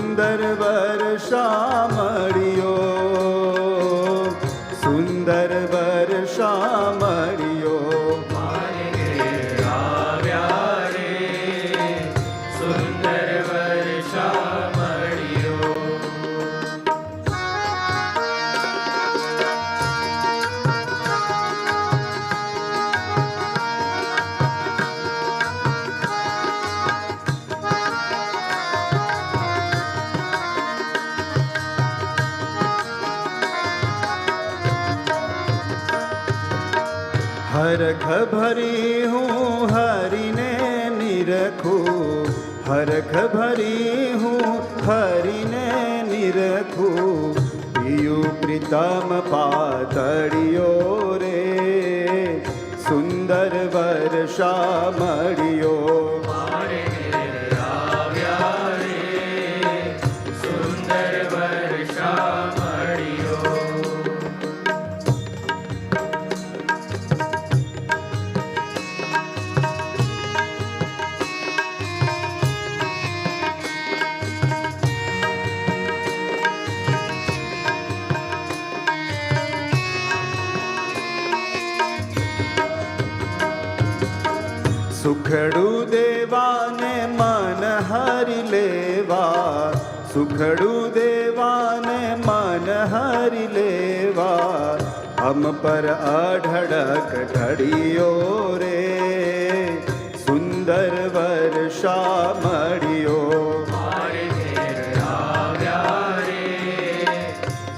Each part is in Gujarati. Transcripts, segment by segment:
સુંદર વર્ષા મળ્યો, સુંદર વર્ષા મળ્યો. મારે ઘેર આવ્યા રે, સુંદર વર્ષા મળ્યો. હરખ ભરી હું હરીને નિરખું, હરખ ભરી હું હરીને નિરખું. પિયું પ્રીતમ પાતળિયો રે, સુંદર વર્ષા મળ્યો. મારે ઘેર આવ્યા રે, સુંદર વર્ષા મળ્યો. સુખડું દેવાને મન હરી લેવા, સુખડું દેવાને મન હરી લેવા. હમ પર અઢળક ઢળિયો રે, સુંદર વર્ષા મળ્યો. મારે ઘેર આવ્યા રે,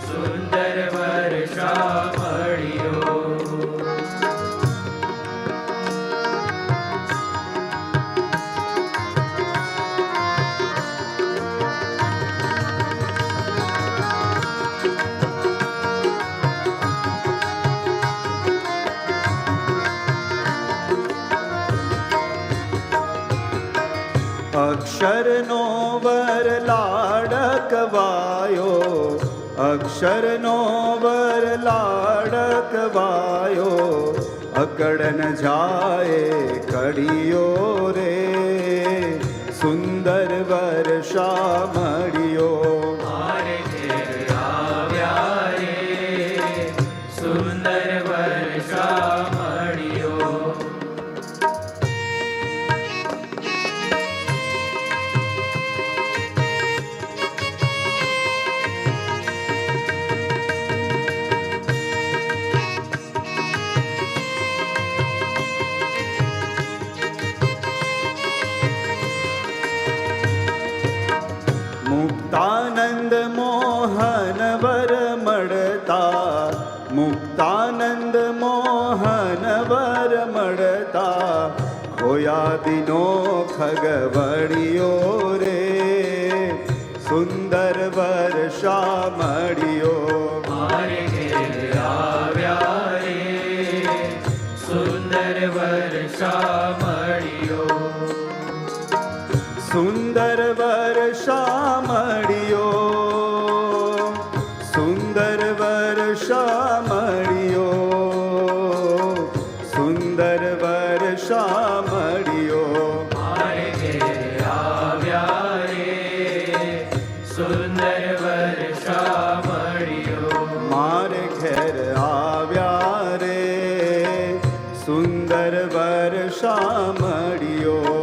સુંદર વર્ષા મળ્યો. અક્ષરનો વર લાડકવાયો, અક્ષરનો વર લાડકવાયો. અકળન જાય કડિયો રે, સુંદર વર્ષા મળ્યો. મારે ઘેર આવ્યા રે, સુંદર વર્ષા મળ્યો. મુક્તાનંદ મોહન વર મળતા, મુક્તાનંદ મોહન વર મળતા. ખોયા દિનો ખગવડિયો રે, સુંદર વર્ષા મળ્યો. મારે ઘેર આવ્યા રે, સુંદર વર્ષા મળ્યો. સુંદર વર્ષા મળ્યો, સુંદર વર્ષા મળ્યો, સુંદર વર્ષા મળ્યો. મારે ઘેર આવ્યા રે, સુંદર વર્ષા મળ્યો. મારે ઘેર આવ્યા રે, સુંદર વર્ષા મળ્યો.